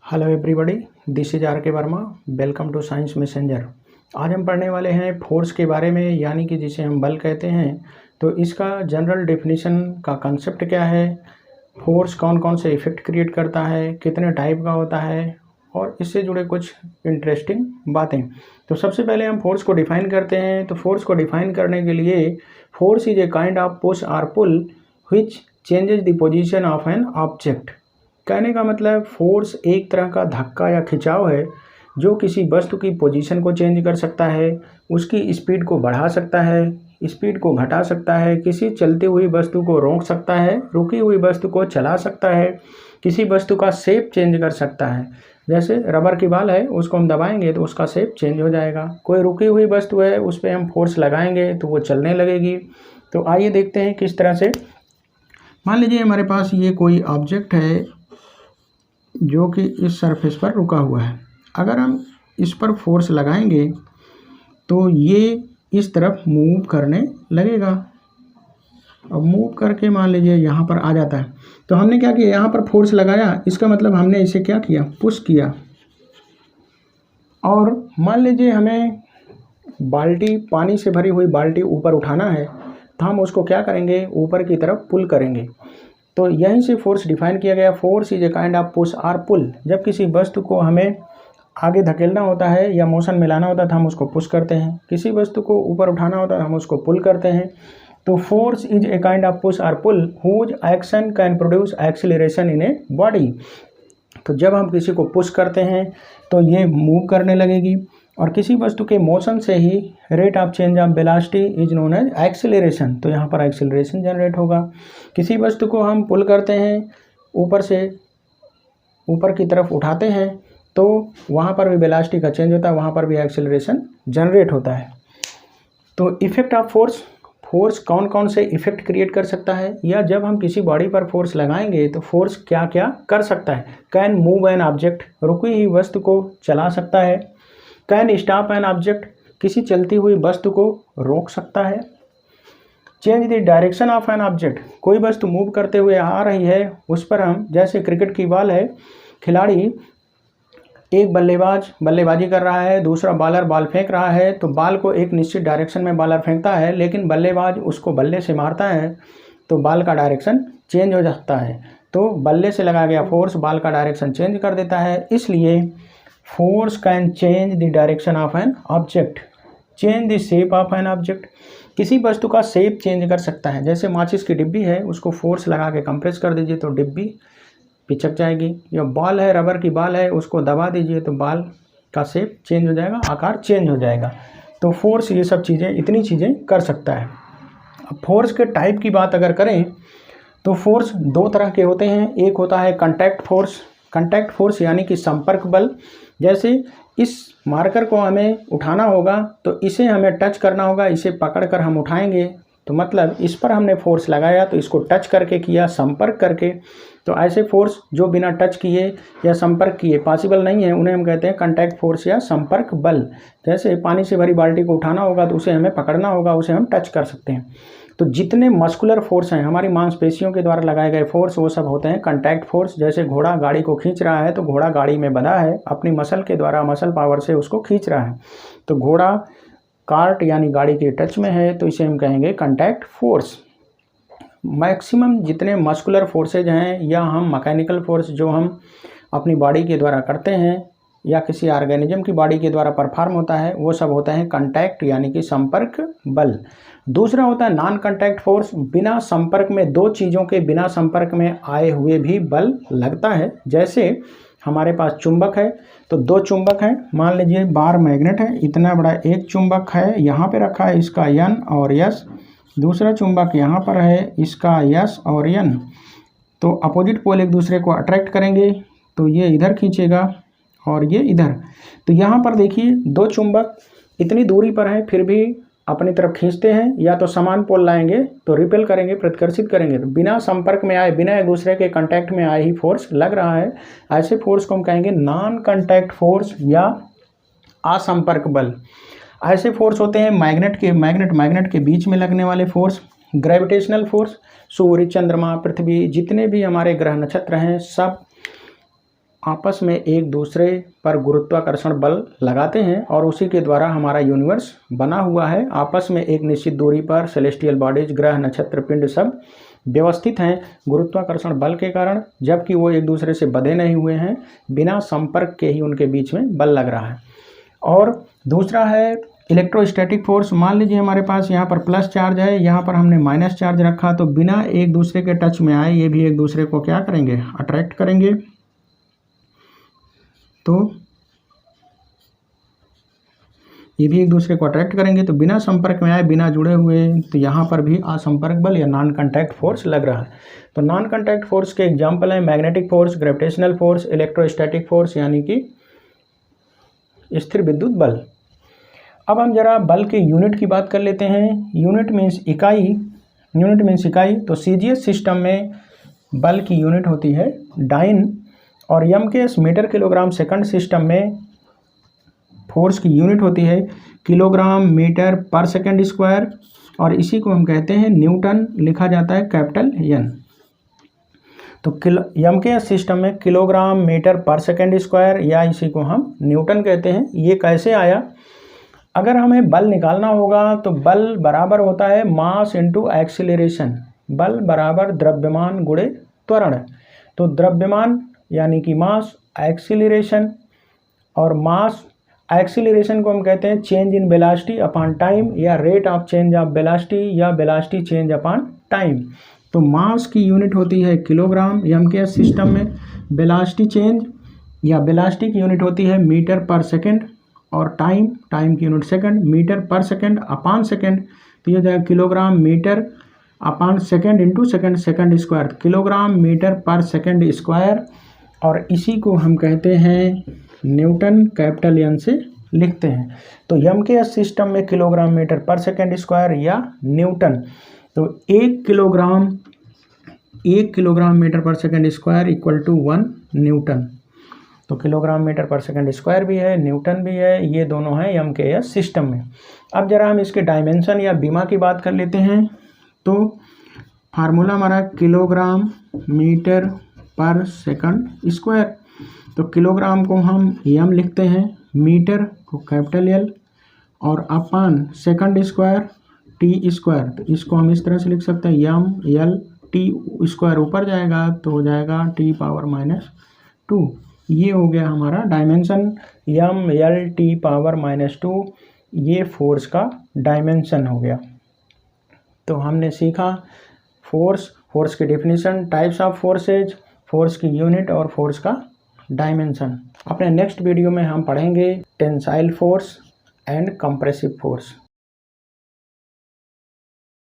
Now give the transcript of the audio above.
Hello everybody, this is R K Verma. Welcome to Science Messenger. आज हम पढ़ने वाले हैं फोर्स के बारे में, यानी कि जिसे हम बल कहते हैं। तो इसका जनरल डेफिनेशन का कंसेप्ट क्या है, फोर्स कौन कौन से इफ़ेक्ट क्रिएट करता है, कितने टाइप का होता है, और इससे जुड़े कुछ इंटरेस्टिंग बातें। तो सबसे पहले हम फोर्स को डिफ़ाइन करते हैं। तो फोर्स को डिफ़ाइन करने के लिए force is a kind of push और pull which changes the position of an object. कहने का मतलब फोर्स एक तरह का धक्का या खिंचाव है जो किसी वस्तु की पोजीशन को चेंज कर सकता है, उसकी स्पीड को बढ़ा सकता है, स्पीड को घटा सकता है, किसी चलती हुई वस्तु को रोक सकता है, रुकी हुई वस्तु को चला सकता है, किसी वस्तु का शेप चेंज कर सकता है। जैसे रबर की बाल है, उसको हम दबाएंगे तो उसका शेप चेंज हो जाएगा। कोई रुकी हुई वस्तु है, उस पर हम फोर्स लगाएंगे तो वो चलने लगेगी। तो आइए देखते हैं किस तरह से। मान लीजिए हमारे पास ये कोई ऑब्जेक्ट है जो कि इस सरफेस पर रुका हुआ है। अगर हम इस पर फोर्स लगाएंगे तो ये इस तरफ मूव करने लगेगा। अब मूव करके मान लीजिए यहाँ पर आ जाता है। तो हमने क्या किया, यहाँ पर फोर्स लगाया, इसका मतलब हमने इसे क्या किया, पुश किया। और मान लीजिए हमें बाल्टी, पानी से भरी हुई बाल्टी ऊपर उठाना है, तो हम उसको क्या करेंगे, ऊपर की तरफ पुल करेंगे। तो यहीं से फोर्स डिफाइन किया गया। Force is a kind of push और पुल। जब किसी वस्तु को हमें आगे धकेलना होता है या मोशन मिलाना होता है तो हम उसको पुश करते हैं, किसी वस्तु को ऊपर उठाना होता है हम उसको पुल करते हैं। तो force is a kind of push और pull whose action can produce acceleration in a body. तो जब हम किसी को पुश करते हैं तो ये मूव करने लगेगी, और किसी वस्तु के मोशन से ही rate of change of velocity is known as acceleration. तो यहाँ पर एक्सीलरेशन जनरेट होगा। किसी वस्तु को हम पुल करते हैं, ऊपर से ऊपर की तरफ उठाते हैं, तो वहाँ पर भी वेलोसिटी का चेंज होता है, वहाँ पर भी एक्सीलरेशन जनरेट होता है। तो इफेक्ट ऑफ फोर्स, फोर्स कौन कौन से इफेक्ट क्रिएट कर सकता है, या जब हम किसी बॉडी पर फोर्स लगाएंगे तो फोर्स क्या क्या कर सकता है। कैन मूव एन ऑब्जेक्ट, रुकी हुई वस्तु को चला सकता है। कैन स्टॉप एन ऑब्जेक्ट, किसी चलती हुई वस्तु को रोक सकता है। Change the direction of an object, कोई वस्तु मूव करते हुए आ रही है, उस पर हम, जैसे क्रिकेट की बॉल है, खिलाड़ी, एक बल्लेबाज बल्लेबाजी कर रहा है, दूसरा बॉलर बॉल फेंक रहा है, तो बॉल को एक निश्चित डायरेक्शन में बॉलर फेंकता है, लेकिन बल्लेबाज उसको बल्ले से मारता है तो बॉल का डायरेक्शन चेंज हो जाता है। तो बल्ले से लगाया गया फोर्स बॉल का डायरेक्शन चेंज कर देता है। इसलिए force can change the direction of an object, change the shape of an object, किसी वस्तु का शेप चेंज कर सकता है। जैसे माचिस की डिब्बी है, उसको फोर्स लगा के कंप्रेस कर दीजिए तो डिब्बी पिचक जाएगी। या बॉल है, रबर की बॉल है, उसको दबा दीजिए तो बॉल का शेप चेंज हो जाएगा, आकार चेंज हो जाएगा। तो फोर्स ये सब चीज़ें, इतनी चीज़ें कर सकता है। अब फोर्स के टाइप की बात अगर करें तो फोर्स दो तरह के होते हैं। एक होता है कंटैक्ट फोर्स। कंटैक्ट फोर्स यानी कि संपर्क बल। जैसे इस मार्कर को हमें उठाना होगा तो इसे हमें टच करना होगा, इसे पकड़कर हम उठाएंगे, तो मतलब इस पर हमने फोर्स लगाया तो इसको टच करके किया, संपर्क करके। तो ऐसे फोर्स जो बिना टच किए या संपर्क किए पॉसिबल नहीं है, उन्हें हम कहते हैं कंटैक्ट फोर्स या संपर्क बल। जैसे पानी से भरी बाल्टी को उठाना होगा तो उसे हमें पकड़ना होगा, उसे हम टच कर सकते हैं। तो जितने मस्कुलर फोर्स हैं, हमारी मांसपेशियों के द्वारा लगाए गए फोर्स, वो सब होते हैं कंटैक्ट फोर्स। जैसे घोड़ा गाड़ी को खींच रहा है तो घोड़ा गाड़ी में बंधा है, अपनी मसल के द्वारा, मसल पावर से उसको खींच रहा है, तो घोड़ा कार्ट यानी गाड़ी के टच में है, तो इसे हम कहेंगे कंटैक्ट फोर्स। मैक्सिमम जितने मस्कुलर फोर्सेज हैं या हम मैकेनिकल फोर्स जो हम अपनी बॉडी के द्वारा करते हैं या किसी ऑर्गेनिज्म की बॉडी के द्वारा परफॉर्म होता है, वो सब होता है कंटैक्ट यानी कि संपर्क बल। दूसरा होता है नॉन कंटैक्ट फोर्स। बिना संपर्क में, दो चीज़ों के बिना संपर्क में आए हुए भी बल लगता है। जैसे हमारे पास चुंबक है, तो दो चुंबक हैं, मान लीजिए बार मैग्नेट है, इतना बड़ा एक चुंबक है, यहाँ पे रखा है, इसका N और S। दूसरा चुंबक यहाँ पर है, इसका S और N। तो अपोजिट पोल एक दूसरे को अट्रैक्ट करेंगे, तो ये इधर खींचेगा और ये इधर। तो यहाँ पर देखिए दो चुंबक इतनी दूरी पर हैं, फिर भी अपनी तरफ खींचते हैं, या तो समान पोल लाएंगे तो रिपेल करेंगे, प्रतिकर्षित करेंगे। तो बिना संपर्क में आए, बिना एक दूसरे के कांटेक्ट में आए ही फोर्स लग रहा है। ऐसे फोर्स को हम कहेंगे नॉन कांटेक्ट फोर्स या असंपर्क बल। ऐसे फोर्स होते हैं मैग्नेट के बीच में लगने वाले फोर्स, ग्रेविटेशनल फोर्स। सूर्य, चंद्रमा, पृथ्वी, जितने भी हमारे ग्रह नक्षत्र हैं, सब आपस में एक दूसरे पर गुरुत्वाकर्षण बल लगाते हैं और उसी के द्वारा हमारा यूनिवर्स बना हुआ है। आपस में एक निश्चित दूरी पर सेलेस्टियल बॉडीज, ग्रह, नक्षत्र, पिंड सब व्यवस्थित हैं गुरुत्वाकर्षण बल के कारण, जबकि वो एक दूसरे से बंधे नहीं हुए हैं, बिना संपर्क के ही उनके बीच में बल लग रहा है। और दूसरा है इलेक्ट्रोस्टैटिक फोर्स। मान लीजिए हमारे पास यहाँ पर प्लस चार्ज है, यहाँ पर हमने माइनस चार्ज रखा, तो बिना एक दूसरे के टच में आए ये भी एक दूसरे को क्या करेंगे, अट्रैक्ट करेंगे। तो ये भी एक दूसरे को अट्रैक्ट करेंगे, तो बिना संपर्क में आए, बिना जुड़े हुए, तो यहाँ पर भी असंपर्क बल या नॉन कॉन्टैक्ट फोर्स लग रहा है। तो नॉन कॉन्टैक्ट फोर्स के एग्जाम्पल हैं magnetic force, gravitational force, electrostatic force यानी कि स्थिर विद्युत बल। अब हम जरा बल के यूनिट की बात कर लेते हैं। यूनिट मीन्स इकाई। तो सीजीएस सिस्टम में बल की यूनिट होती है डाइन, और MKS metre kilogram second system में फोर्स की यूनिट होती है kilogram metre per second square, और इसी को हम कहते हैं न्यूटन, लिखा जाता है कैपिटल एन। तो एमकेएस सिस्टम में kilogram metre per second square या इसी को हम न्यूटन कहते हैं। ये कैसे आया? अगर हमें बल निकालना होगा तो बल बराबर होता है मास इंटू एक्सीलरेशन। बल बराबर द्रव्यमान गुणे त्वरण। तो द्रव्यमान यानी कि मास, एक्सीलरेशन, और मास एक्सीलरेशन को हम कहते हैं change in velocity upon time, या rate of change of velocity, या वेलोसिटी चेंज अपॉन टाइम। तो मास की यूनिट होती है किलोग्राम एमकेएस सिस्टम में, वेलोसिटी चेंज या वेलोसिटी की यूनिट होती है मीटर पर सेकंड, और टाइम की unit second, metre per second upon second, तो ये जाएगा kilogram metre upon second into second square, kilogram metre per second square, और इसी को हम कहते हैं न्यूटन, कैपिटल एन से लिखते हैं। तो एमकेएस सिस्टम में kilogram metre per second square या न्यूटन। तो 1 kilogram metre per second square equal to 1 newton. तो kilogram metre per second square भी है, न्यूटन भी है, ये दोनों हैं एमकेएस सिस्टम में। अब जरा हम इसके डायमेंशन या बीमा की बात कर लेते हैं। तो फार्मूला हमारा kilogram metre per second square. तो किलोग्राम को हम एम लिखते हैं, मीटर को कैपिटल एल, और upon second square T square. तो इसको हम इस तरह से लिख सकते हैं एम एल टी स्क्वायर, ऊपर जाएगा तो हो जाएगा टी पावर -2। ये हो गया हमारा dimension, M L T power -2, ये फोर्स का डायमेंशन हो गया। तो हमने सीखा फोर्स की definition, types of forces, force की यूनिट और फोर्स का डायमेंशन। अपने नेक्स्ट वीडियो में हम पढ़ेंगे tensile force and compressive force.